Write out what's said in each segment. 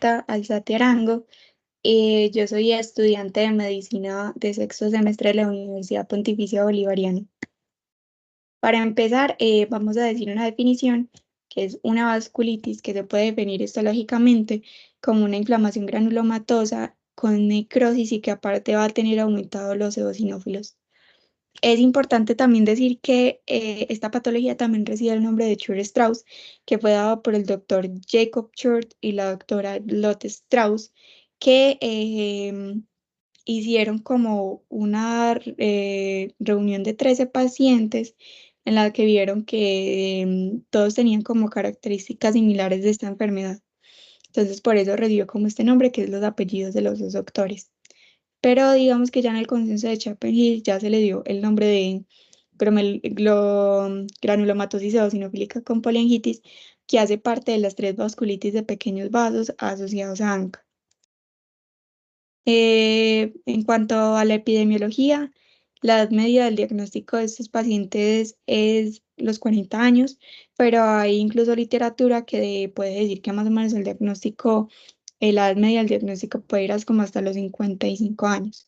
Marta Alzate Arango. Yo soy estudiante de medicina de sexto semestre de la Universidad Pontificia Bolivariana. Para empezar, vamos a decir una definición, que es una vasculitis que se puede definir histológicamente como una inflamación granulomatosa con necrosis y que aparte va a tener aumentados los eosinófilos. Es importante también decir que esta patología también recibe el nombre de Church-Strauss, que fue dado por el doctor Jacob Church y la doctora Lotte Strauss, que hicieron como una reunión de 13 pacientes en la que vieron que todos tenían como características similares de esta enfermedad. Entonces, por eso recibió como este nombre, que es los apellidos de los dos doctores. Pero digamos que ya en el consenso de Chapel Hill ya se le dio el nombre de granulomatosis eosinofílica con poliangitis, que hace parte de las tres vasculitis de pequeños vasos asociados a ANCA. En cuanto a la epidemiología, la edad media del diagnóstico de estos pacientes es los 40 años, pero hay incluso literatura que puede decir que más o menos el diagnóstico, la edad media del diagnóstico puede ir como hasta los 55 años.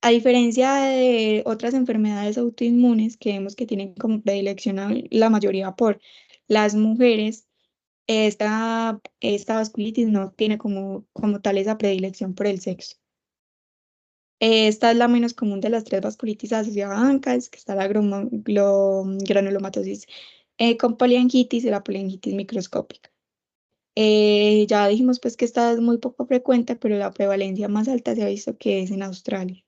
A diferencia de otras enfermedades autoinmunes que vemos que tienen como predilección la mayoría por las mujeres, esta vasculitis no tiene como tal esa predilección por el sexo. Esta es la menos común de las tres vasculitis asociadas a ANCA, que está la granulomatosis con poliangitis y la poliangitis microscópica. Ya dijimos pues que esta es muy poco frecuente, pero la prevalencia más alta se ha visto que es en Australia.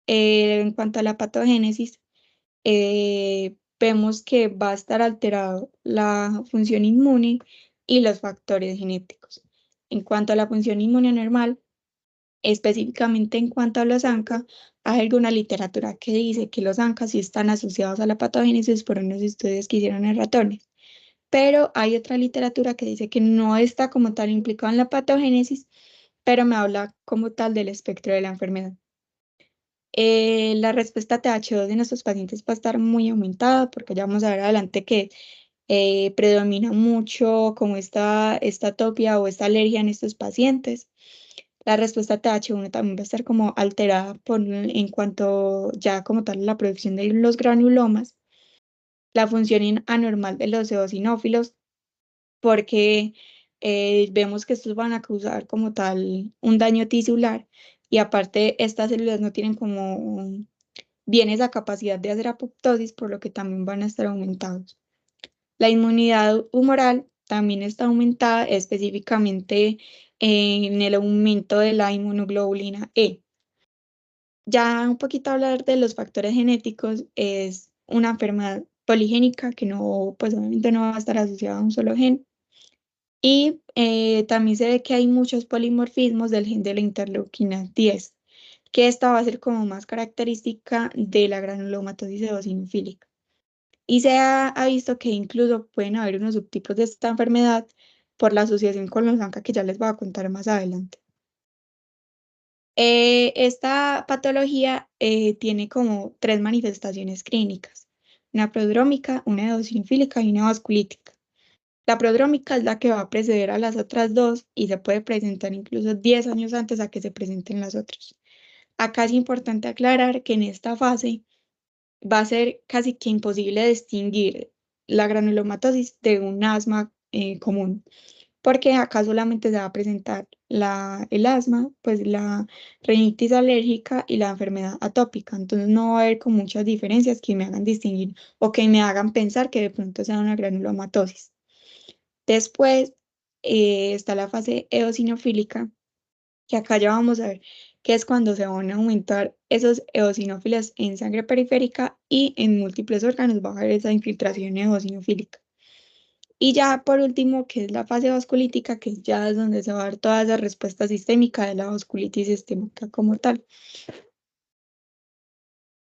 En cuanto a la patogénesis, vemos que va a estar alterado la función inmune y los factores genéticos. En cuanto a la función inmune normal, específicamente en cuanto a los ANCA, hay alguna literatura que dice que los ANCA sí están asociados a la patogénesis por unos estudios que hicieron en ratones, pero hay otra literatura que dice que no está como tal implicado en la patogénesis, pero me habla como tal del espectro de la enfermedad. La respuesta TH2 de nuestros pacientes va a estar muy aumentada porque ya vamos a ver adelante que predomina mucho como esta atopia o esta alergia en estos pacientes. La respuesta TH1 también va a estar como alterada en cuanto ya como tal la producción de los granulomas, la función anormal de los eosinófilos, porque vemos que estos van a causar como tal un daño tisular y aparte estas células no tienen como bien esa capacidad de hacer apoptosis, por lo que también van a estar aumentados. La inmunidad humoral también está aumentada específicamente en el aumento de la inmunoglobulina E. Ya un poquito hablar de los factores genéticos, es una enfermedad poligénica que no, pues obviamente no va a estar asociada a un solo gen. Y también se ve que hay muchos polimorfismos del gen de la interleuquina 10, que esta va a ser como más característica de la granulomatosis eosinofílica. Y ha visto que incluso pueden haber unos subtipos de esta enfermedad por la asociación con los ANCA que ya les voy a contar más adelante. Esta patología tiene como tres manifestaciones clínicas: una prodrómica, una eosinofílica y una vasculítica. La prodrómica es la que va a preceder a las otras dos y se puede presentar incluso 10 años antes a que se presenten las otras. Acá es importante aclarar que en esta fase va a ser casi que imposible distinguir la granulomatosis de un asma común, porque acá solamente se va a presentar el asma, pues la rinitis alérgica y la enfermedad atópica. Entonces no va a haber con muchas diferencias que me hagan distinguir o que me hagan pensar que de pronto sea una granulomatosis. Después está la fase eosinofílica, que acá ya vamos a ver que es cuando se van a aumentar esos eosinófilos en sangre periférica y en múltiples órganos va a haber esa infiltración eosinofílica. Y ya por último, que es la fase vasculítica, que ya es donde se va a dar toda esa respuesta sistémica de la vasculitis sistémica como tal.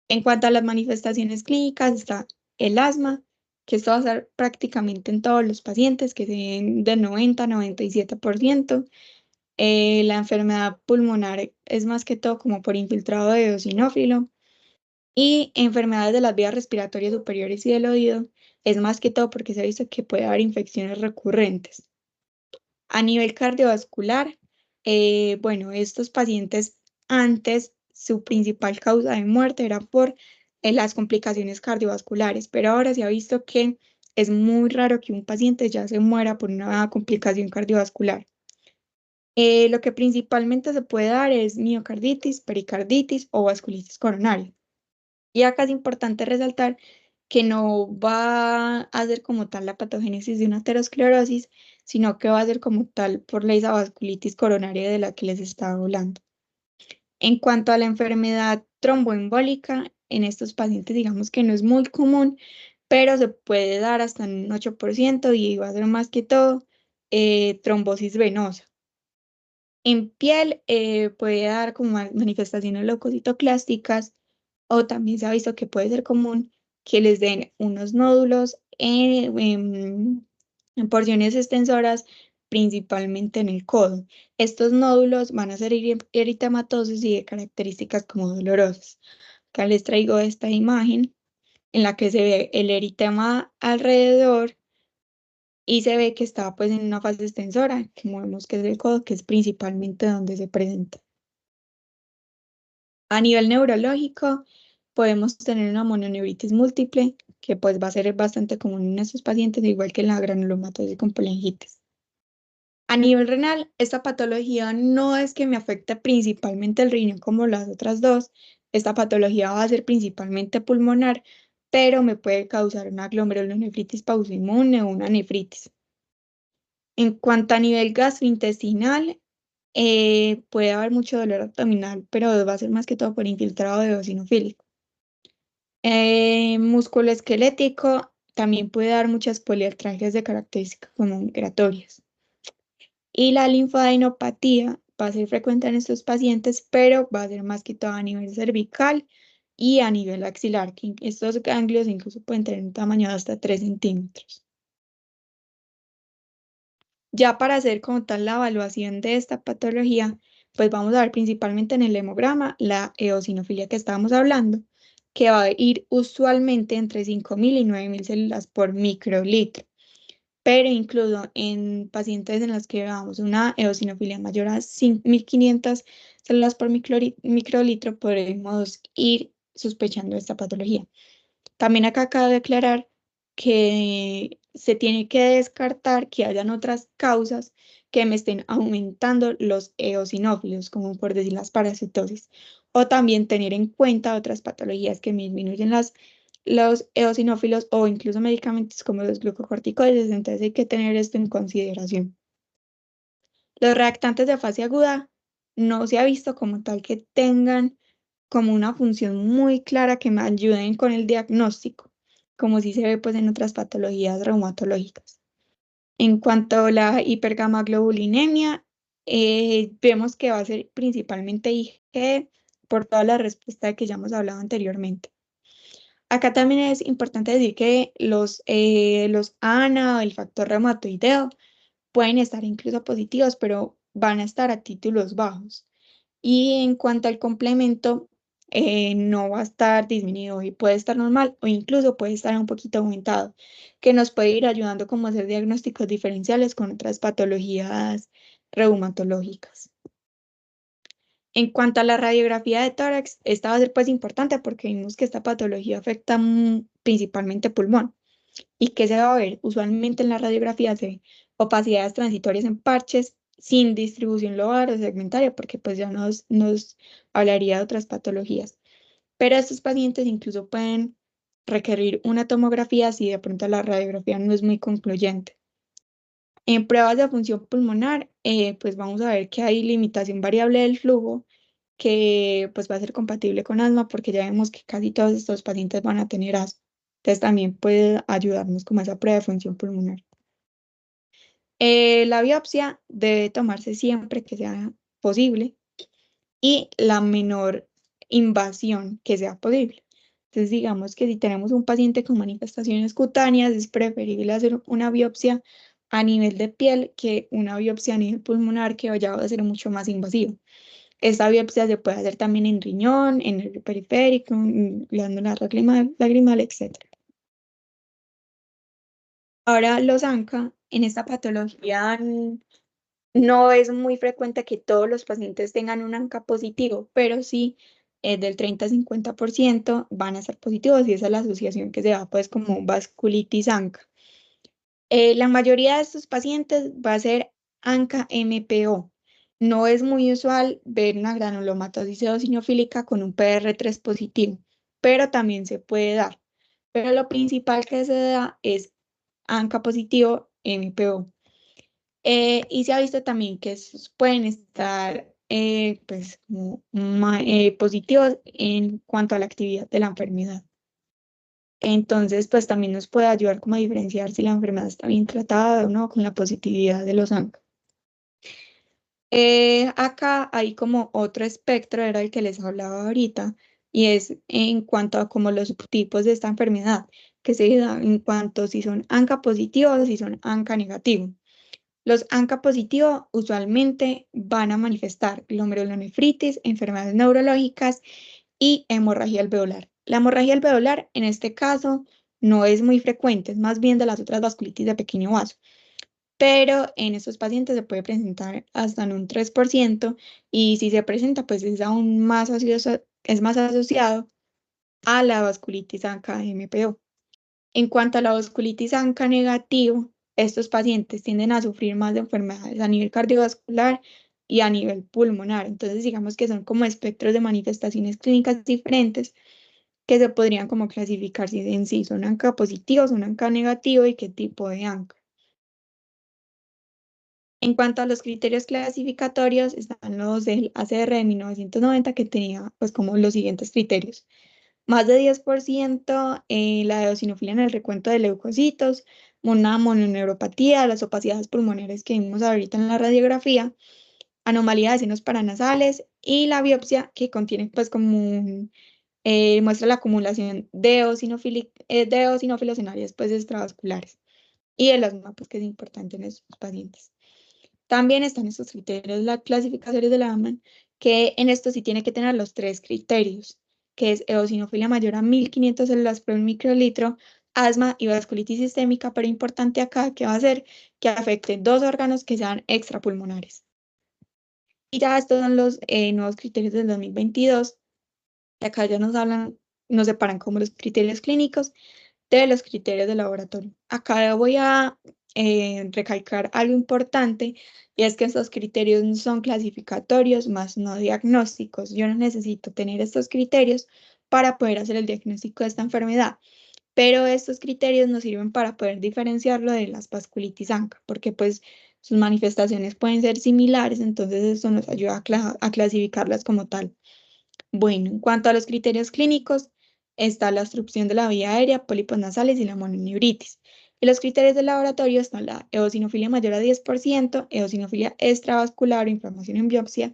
En cuanto a las manifestaciones clínicas, está el asma, que esto va a ser prácticamente en todos los pacientes, que se ven del 90 a 97%. La enfermedad pulmonar es más que todo como por infiltrado de eosinófilo. Y enfermedades de las vías respiratorias superiores y del oído es más que todo porque se ha visto que puede haber infecciones recurrentes. A nivel cardiovascular, bueno, estos pacientes antes su principal causa de muerte era por las complicaciones cardiovasculares, pero ahora se ha visto que es muy raro que un paciente ya se muera por una complicación cardiovascular. Lo que principalmente se puede dar es miocarditis, pericarditis o vasculitis coronaria. Y acá es importante resaltar que no va a ser como tal la patogénesis de una aterosclerosis, sino que va a ser como tal por la vasculitis coronaria de la que les estaba hablando. En cuanto a la enfermedad tromboembólica, en estos pacientes digamos que no es muy común, pero se puede dar hasta en un 8% y va a ser más que todo trombosis venosa. En piel puede dar como manifestaciones leucocitoclásticas o también se ha visto que puede ser común que les den unos nódulos en porciones extensoras, principalmente en el codo. Estos nódulos van a ser eritematosos y de características como dolorosas. Acá les traigo esta imagen en la que se ve el eritema alrededor y se ve que está pues en una fase extensora, que vemos que es el codo, que es principalmente donde se presenta. A nivel neurológico, podemos tener una mononeuritis múltiple, que pues va a ser bastante común en estos pacientes, igual que en la granulomatosis con polingitis. A nivel renal, esta patología no es que me afecte principalmente el riñón como las otras dos. Esta patología va a ser principalmente pulmonar, pero me puede causar una glomerulonefritis pausoinmune o una nefritis. En cuanto a nivel gastrointestinal, puede haber mucho dolor abdominal, pero va a ser más que todo por infiltrado de eosinofílico. Músculo esquelético también puede dar muchas poliartralgias de características como migratorias. Y la linfadenopatía va a ser frecuente en estos pacientes, pero va a ser más que todo a nivel cervical y a nivel axilar, que estos ganglios incluso pueden tener un tamaño de hasta 3 centímetros. Ya para hacer como tal la evaluación de esta patología, pues vamos a ver principalmente en el hemograma la eosinofilia que estábamos hablando, que va a ir usualmente entre 5.000 y 9.000 células por microlitro, pero incluso en pacientes en los que veamos una eosinofilia mayor a 1.500 células por microlitro, podemos ir sospechando esta patología. También acá cabe aclarar que se tiene que descartar que hayan otras causas que me estén aumentando los eosinófilos, como por decir las parasitosis, o también tener en cuenta otras patologías que me disminuyen los eosinófilos o incluso medicamentos como los glucocorticoides, entonces hay que tener esto en consideración. Los reactantes de fase aguda no se ha visto como tal que tengan como una función muy clara que me ayuden con el diagnóstico, como si se ve pues en otras patologías reumatológicas. En cuanto a la hipergamaglobulinemia, vemos que va a ser principalmente IgE por toda la respuesta que ya hemos hablado anteriormente. Acá también es importante decir que los ANA, el factor reumatoideo, pueden estar incluso positivos, pero van a estar a títulos bajos. Y en cuanto al complemento, no va a estar disminuido y puede estar normal o incluso puede estar un poquito aumentado, que nos puede ir ayudando como a hacer diagnósticos diferenciales con otras patologías reumatológicas. En cuanto a la radiografía de tórax, esta va a ser pues importante porque vimos que esta patología afecta principalmente pulmón. ¿Y qué se va a ver? Usualmente en la radiografía se ve opacidades transitorias en parches sin distribución lobar o segmentaria, porque pues ya nos hablaría de otras patologías. Pero estos pacientes incluso pueden requerir una tomografía si de pronto la radiografía no es muy concluyente. En pruebas de función pulmonar, pues vamos a ver que hay limitación variable del flujo, que pues va a ser compatible con asma, porque ya vemos que casi todos estos pacientes van a tener asma. Entonces también puede ayudarnos como esa prueba de función pulmonar. La biopsia debe tomarse siempre que sea posible y la menor invasión que sea posible. Entonces, digamos que si tenemos un paciente con manifestaciones cutáneas, es preferible hacer una biopsia a nivel de piel que una biopsia a nivel pulmonar que ya va a ser mucho más invasivo. Esta biopsia se puede hacer también en riñón, en el periférico, en glándula lagrimal, etc. Ahora, los ANCA, en esta patología no es muy frecuente que todos los pacientes tengan un ANCA positivo, pero sí del 30 a 50% van a ser positivos y esa es la asociación que se da pues como vasculitis ANCA. La mayoría de estos pacientes va a ser ANCA-MPO. No es muy usual ver una granulomatosis eosinofílica con un PR3 positivo, pero también se puede dar. Pero lo principal que se da es ANCA positivo, MPO. Y se ha visto también que estos pueden estar pues, como positivos en cuanto a la actividad de la enfermedad. Entonces, pues también nos puede ayudar como a diferenciar si la enfermedad está bien tratada o no con la positividad de los ANCA. Acá hay como otro espectro, era el que les hablaba ahorita, y es en cuanto a como los subtipos de esta enfermedad, que se da en cuanto si son ANCA positivos o si son ANCA negativos. Los ANCA positivos usualmente van a manifestar glomerulonefritis, enfermedades neurológicas y hemorragia alveolar. La hemorragia alveolar en este caso no es muy frecuente, es más bien de las otras vasculitis de pequeño vaso, pero en estos pacientes se puede presentar hasta en un 3% y si se presenta pues es aún más es más asociado a la vasculitis ANCA-MPO. En cuanto a la vasculitis ANCA negativo, estos pacientes tienden a sufrir más de enfermedades a nivel cardiovascular y a nivel pulmonar. Entonces, digamos que son como espectros de manifestaciones clínicas diferentes que se podrían como clasificar si en sí son ANCA positivos, son ANCA negativo y qué tipo de ANCA. En cuanto a los criterios clasificatorios, están los del ACR de 1990 que tenía pues como los siguientes criterios. Más de 10% la eosinofilia en el recuento de leucocitos, una mononeuropatía, las opacidades pulmonares que vimos ahorita en la radiografía, anomalía de senos paranasales y la biopsia que contiene pues como muestra la acumulación de eosinófilos en áreas pues extravasculares y el asma pues que es importante en estos pacientes. También están estos criterios clasificatorios de la AMAN, que en esto sí tiene que tener los tres criterios, que es eosinofilia mayor a 1500 células por microlitro, asma y vasculitis sistémica, pero importante acá que va a ser que afecte dos órganos que sean extrapulmonares. Y ya estos son los nuevos criterios del 2022, y acá ya nos separan como los criterios clínicos de los criterios de laboratorio. Acá voy a recalcar algo importante y es que estos criterios no son clasificatorios más no diagnósticos. Yo no necesito tener estos criterios para poder hacer el diagnóstico de esta enfermedad, pero estos criterios nos sirven para poder diferenciarlo de las vasculitis ANCA, porque pues sus manifestaciones pueden ser similares, entonces eso nos ayuda a clasificarlas como tal. Bueno, en cuanto a los criterios clínicos, está la obstrucción de la vía aérea, pólipos nasales y la mononeuritis. Y los criterios de laboratorio están la eosinofilia mayor a 10%, eosinofilia extravascular o inflamación en biopsia,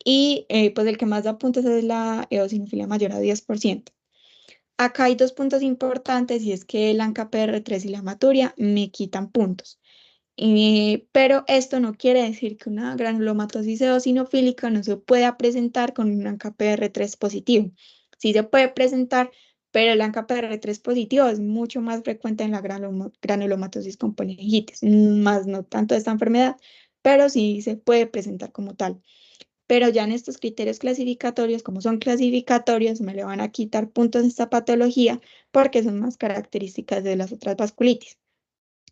y pues el que más da puntos es la eosinofilia mayor a 10%. Acá hay dos puntos importantes y es que el ANCA-PR3 y la hematuria me quitan puntos. Pero esto no quiere decir que una granulomatosis eosinofílica no se pueda presentar con un ANCA-PR3 positivo. Sí se puede presentar, pero el ANCA-PR3 positivo es mucho más frecuente en la granulomatosis con polingitis, más no tanto de esta enfermedad, pero sí se puede presentar como tal. Pero ya en estos criterios clasificatorios, como son clasificatorios, me le van a quitar puntos de esta patología porque son más características de las otras vasculitis,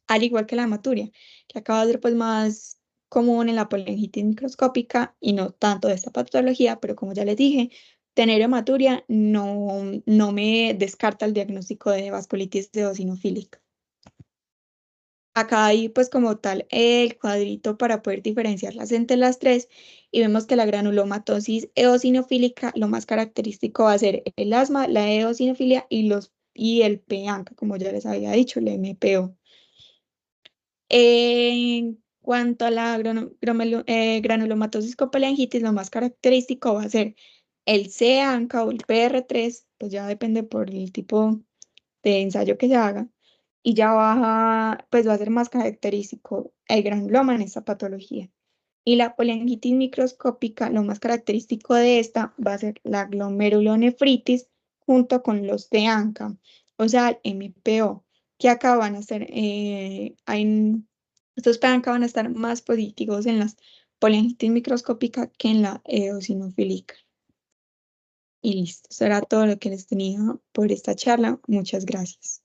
al igual que la hematuria, que acaba de ser pues más común en la polingitis microscópica y no tanto de esta patología, pero como ya les dije, tener hematuria no me descarta el diagnóstico de vasculitis eosinofílica. Acá hay pues como tal el cuadrito para poder diferenciarlas entre las tres y vemos que la granulomatosis eosinofílica lo más característico va a ser el asma, la eosinofilia y el PANCA, como ya les había dicho, el MPO. En cuanto a la granulomatosis con polangitis, lo más característico va a ser el CANCA o el PR3, pues ya depende por el tipo de ensayo que se haga, y ya pues va a ser más característico el granuloma en esta patología. Y la poliangitis microscópica, lo más característico de esta va a ser la glomerulonefritis junto con los de ANCA, o sea, el MPO, que acá van a ser, estos PANCA van a estar más positivos en las poliangitis microscópica que en la eosinofílica. Y listo, eso era todo lo que les tenía por esta charla. Muchas gracias.